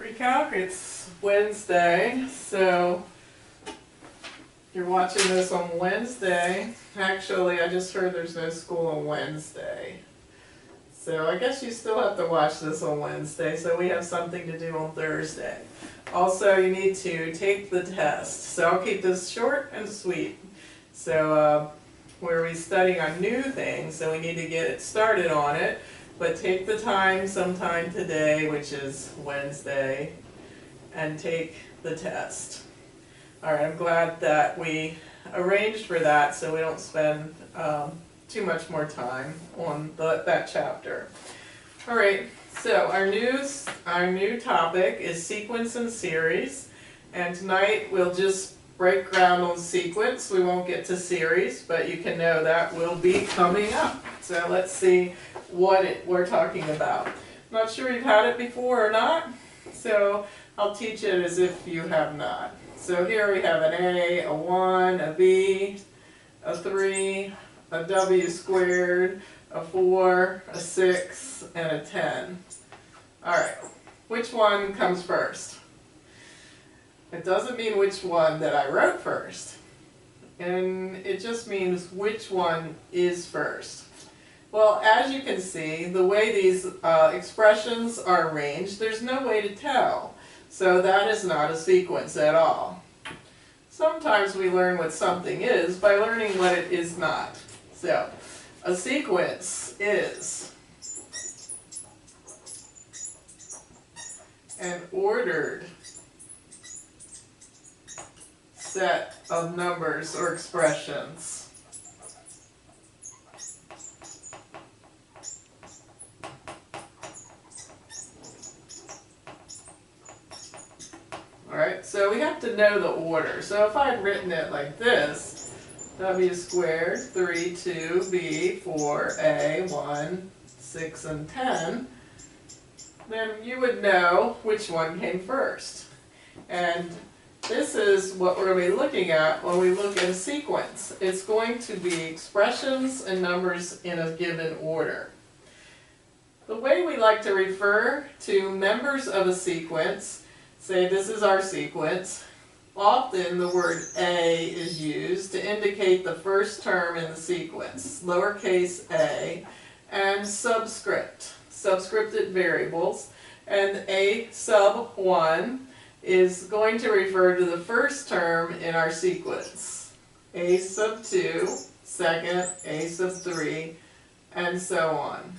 PreCalc, it's Wednesday, so you're watching this on Wednesday. Actually, I just heard there's no school on Wednesday. So I guess you still have to watch this on Wednesday, so we have something to do on Thursday. Also, you need to take the test. So I'll keep this short and sweet. So we're studying on new things, so we need to get it started on it. But take the time sometime today, which is Wednesday, and take the test. Alright, I'm glad that we arranged for that so we don't spend too much more time on that chapter. Alright, so our new topic is sequence and series, and tonight we'll just break ground on sequence. We won't get to series, but you can know that will be coming up. So let's see what we're talking about. Not sure you've had it before or not, so I'll teach it as if you have not. So here we have an A, a 1, a B, a 3, a W squared, a 4, a 6, and a 10. Alright, which one comes first? It doesn't mean which one that I wrote first. And it just means which one is first. Well, as you can see, the way these expressions are arranged, there's no way to tell. So that is not a sequence at all. Sometimes we learn what something is by learning what it is not. So, a sequence is an ordered set of numbers or expressions. Alright, so we have to know the order. So if I had written it like this, W squared, 3, 2, B, 4, A, 1, 6, and 10, then you would know which one came first. And this is what we're going to be looking at when we look at a sequence. It's going to be expressions and numbers in a given order. The way we like to refer to members of a sequence, say this is our sequence, often the word A is used to indicate the first term in the sequence, lowercase a, and subscript, subscripted variables, and A sub 1 is going to refer to the first term in our sequence. A sub 2, second, A sub 3, and so on.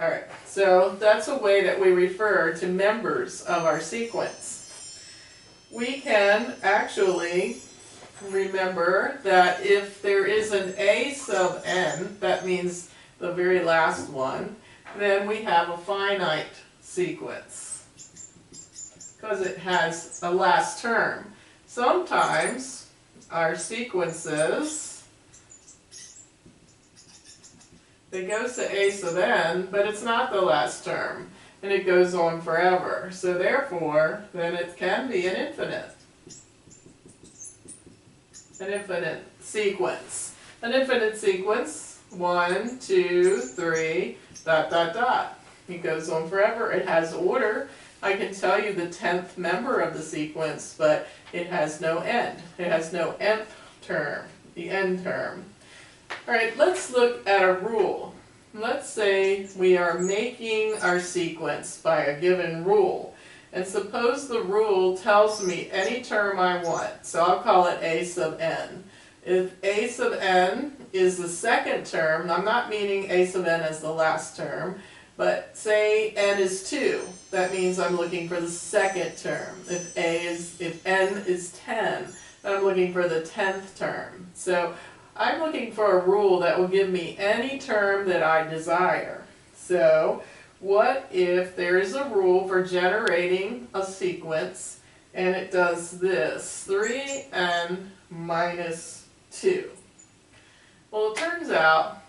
Alright, so that's a way that we refer to members of our sequence. We can actually remember that if there is an A sub n, that means the very last one, then we have a finite sequence, because it has a last term. Sometimes our sequences, it goes to A sub n, but it's not the last term, and it goes on forever. So therefore, then it can be an infinite sequence. An infinite sequence, 1, 2, 3, dot, dot, dot. It goes on forever. It has order. I can tell you the 10th member of the sequence, but it has no end. It has no nth term, the end term. Alright, let's look at a rule. Let's say we are making our sequence by a given rule. And suppose the rule tells me any term I want. So I'll call it A sub n. If A sub n is the second term, I'm not meaning A sub n as the last term, but say n is 2. That means I'm looking for the second term. If n is 10, then I'm looking for the 10th term. So I'm looking for a rule that will give me any term that I desire. So what if there is a rule for generating a sequence and it does this, 3n minus 2? Well, it turns out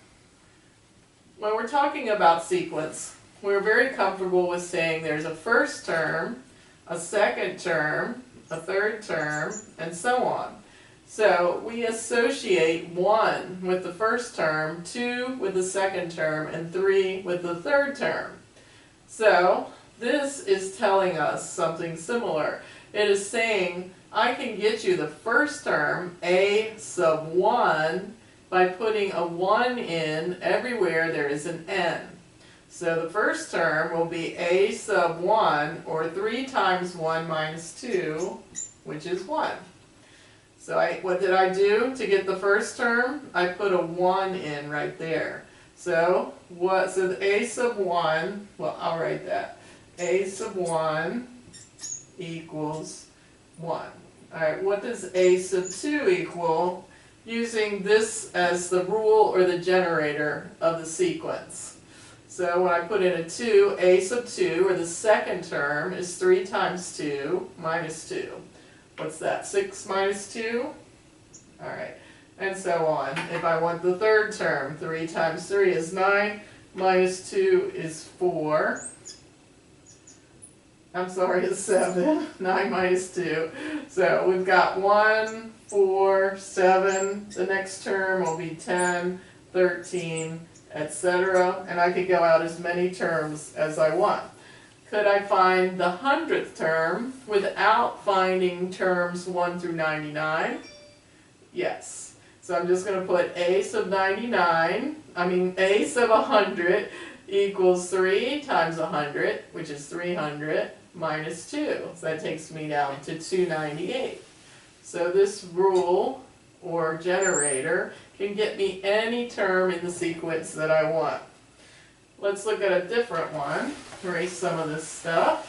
when we're talking about sequence, we're very comfortable with saying there's a first term, a second term, a third term, and so on. So we associate 1 with the first term, 2 with the second term, and 3 with the third term. So this is telling us something similar. It is saying, I can get you the first term, a sub 1, by putting a 1 in everywhere there is an n. So the first term will be a sub 1, or 3 times 1 minus 2, which is 1. So what did I do to get the first term? I put a 1 in right there. So so a sub 1, well, I'll write that. A sub 1 equals 1. Alright, what does a sub 2 equal? Using this as the rule or the generator of the sequence. So when I put in a 2, a sub 2, or the second term, is 3 times 2 minus 2. What's that? 6 minus 2? Alright, and so on. If I want the third term, 3 times 3 is 9, minus 2 is 4. I'm sorry, it's 7. 9 minus 2. So we've got 1, 4, 7. The next term will be 10, 13, etc. And I could go out as many terms as I want. Could I find the 100th term without finding terms 1 through 99? Yes. So I'm just going to put a sub 100 equals 3 times 100, which is 300, minus 2. So that takes me down to 298. So this rule, or generator, can get me any term in the sequence that I want. Let's look at a different one. Erase some of this stuff.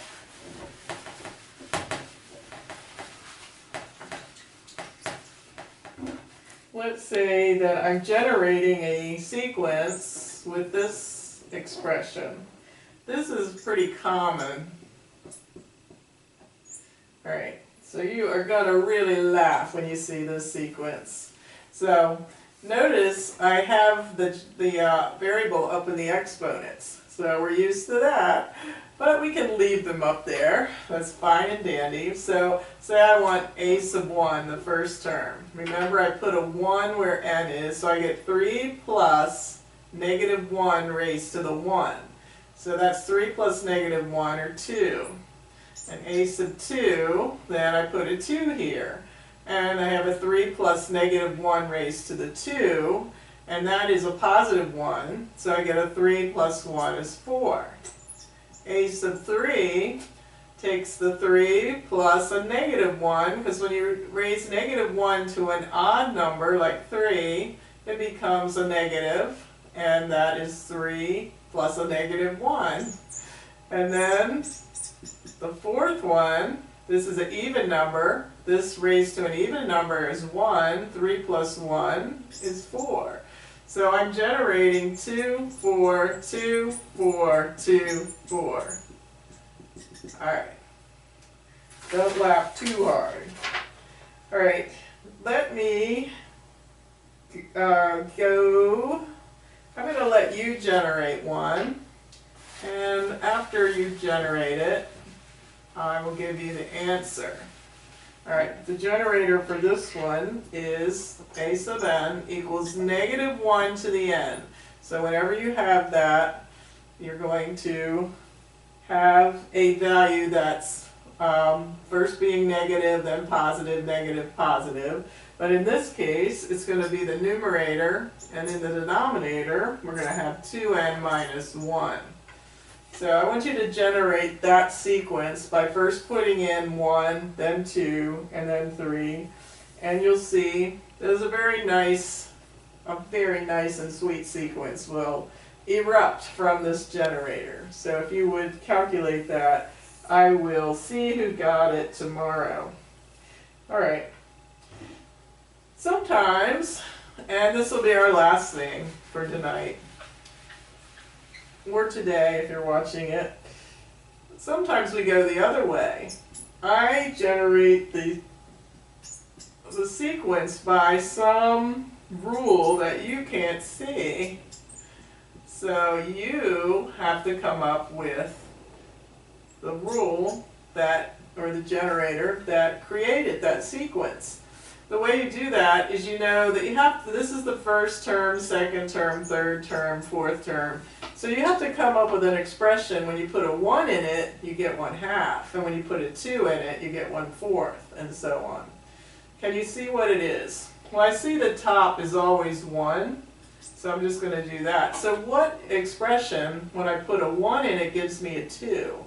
Let's say that I'm generating a sequence with this expression. This is pretty common. Alright, so you are going to really laugh when you see this sequence. So notice I have the variable up in the exponents. So we're used to that, but we can leave them up there. That's fine and dandy. So say I want a sub 1, the first term. Remember, I put a 1 where n is, so I get 3 plus negative 1 raised to the 1. So that's 3 plus negative 1, or 2. And a sub 2, then I put a 2 here. And I have a 3 plus negative 1 raised to the 2, and that is a positive 1, so I get a 3 plus 1 is 4. A sub 3 takes the 3 plus a negative 1, because when you raise negative 1 to an odd number like 3, it becomes a negative, and that is 3 plus a negative 1. And then the fourth one, this is an even number. This raised to an even number is 1. 3 plus 1 is 4. So I'm generating 2, 4, 2, 4, 2, 4. Alright. Don't laugh too hard. Alright. Let me go. I'm going to let you generate one. And after you generate it, I will give you the answer. Alright, the generator for this one is a sub n equals negative 1 to the n. So whenever you have that, you're going to have a value that's first being negative, then positive, negative, positive. But in this case, it's going to be the numerator, and in the denominator, we're going to have 2n minus 1. So I want you to generate that sequence by first putting in 1, then 2, and then 3. And you'll see there's a very nice and sweet sequence will erupt from this generator. So if you would calculate that, I will see who got it tomorrow. Alright. Sometimes, and this will be our last thing for tonight, or today if you're watching it, sometimes we go the other way. I generate the sequence by some rule that you can't see. So you have to come up with the rule that, or the generator that created that sequence. the way you do that is you know that you have to, this is the first term, second term, third term, fourth term. So you have to come up with an expression. When you put a 1 in it, you get 1/2. And when you put a 2 in it, you get 1/4, and so on. Can you see what it is? Well, I see the top is always 1, so I'm just going to do that. So what expression, when I put a 1 in it, gives me a 2?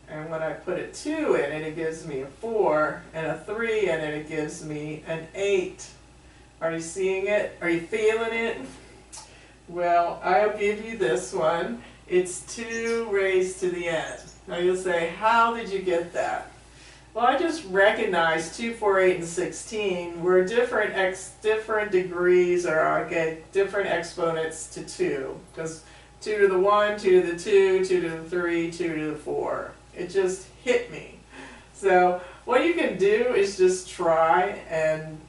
And when I put a 2 in it, it gives me a 4, and a 3 in it, it gives me an 8. Are you seeing it? Are you feeling it? Well, I'll give you this one. It's 2 raised to the n. Now you'll say, how did you get that? Well, I just recognized 2, 4, 8, and 16 were different degrees, or I get different exponents to 2. Because 2 to the 1, 2 to the 2, 2 to the 3, 2 to the 4. It just hit me. So what you can do is just try and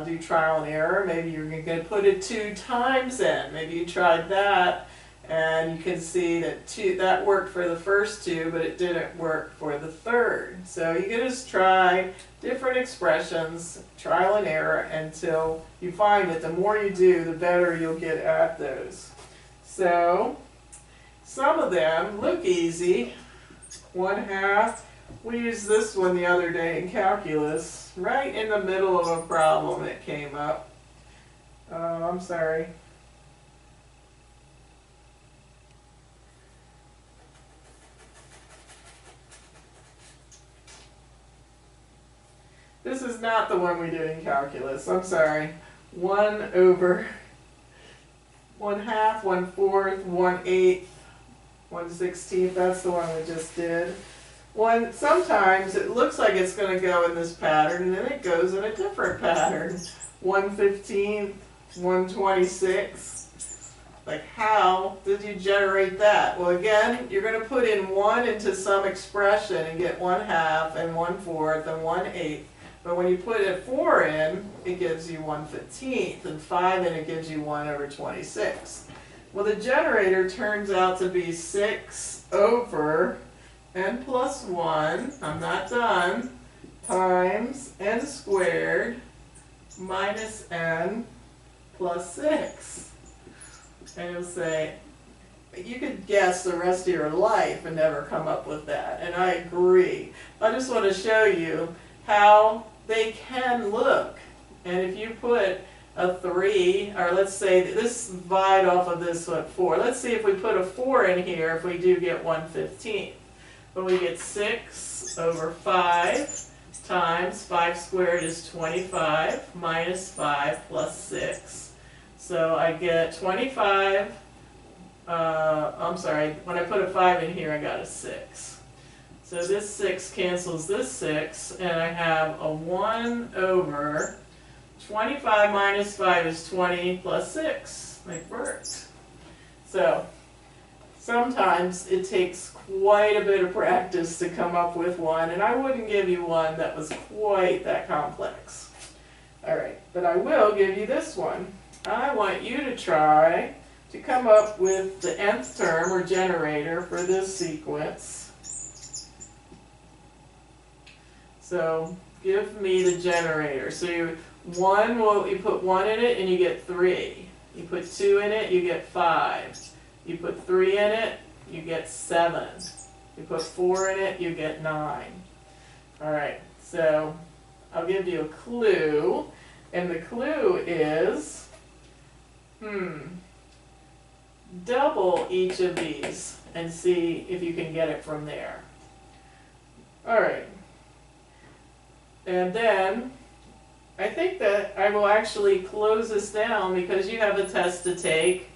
do trial and error. Maybe you're going to put it 2 times n. Maybe you tried that and you can see that that worked for the first 2, but it didn't work for the third. So you can just try different expressions, trial and error, until you find that the more you do, the better you'll get at those. So some of them look easy. 1/2. We used this one the other day in calculus, right in the middle of a problem that came up. I'm sorry. This is not the one we did in calculus. I'm sorry. 1 over 1/2, 1/4, 1/8, 1/16. That's the one we just did. Sometimes it looks like it's going to go in this pattern, and then it goes in a different pattern. 1/15, 1/26. Like, how did you generate that? Well, again, you're going to put in 1 into some expression and get 1/2 and 1/4 and 1/8. But when you put a 4 in, it gives you 1/15, and 5 in, it gives you 1/26. Well, the generator turns out to be 6 over n plus 1, I'm not done, times n squared minus n plus 6. And you'll say, you could guess the rest of your life and never come up with that. And I agree. I just want to show you how they can look. And if you put a 3, or let's say this divide off of this one 4. Let's see if we put a 4 in here, if we do get 1/15. But we get 6 over 5 times 5 squared is 25 minus 5 plus 6. So I get 25, I'm sorry, when I put a 5 in here I got a 6. So this 6 cancels this 6, and I have a 1 over 25 minus 5 is 20 plus 6. It worked. So sometimes it takes quite a bit of practice to come up with one, and I wouldn't give you one that was quite that complex. Alright, but I will give you this one. I want you to try to come up with the nth term or generator for this sequence. So give me the generator. So you put 1 in it and you get 3. You put 2 in it, you get 5. You put 3 in it, you get 7. You put 4 in it, you get 9. Alright, so I'll give you a clue. And the clue is, double each of these and see if you can get it from there. Alright. And then I think that I will actually close this down because you have a test to take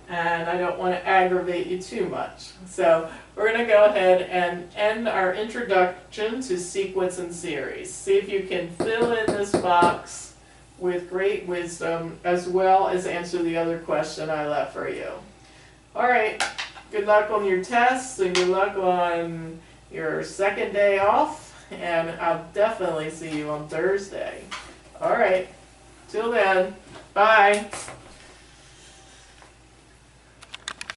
and I don't want to aggravate you too much. So we're going to go ahead and end our introduction to sequence and series. See if you can fill in this box with great wisdom as well as answer the other question I left for you. Alright, good luck on your tests and good luck on your second day off, and I'll definitely see you on Thursday. Alright, till then, bye.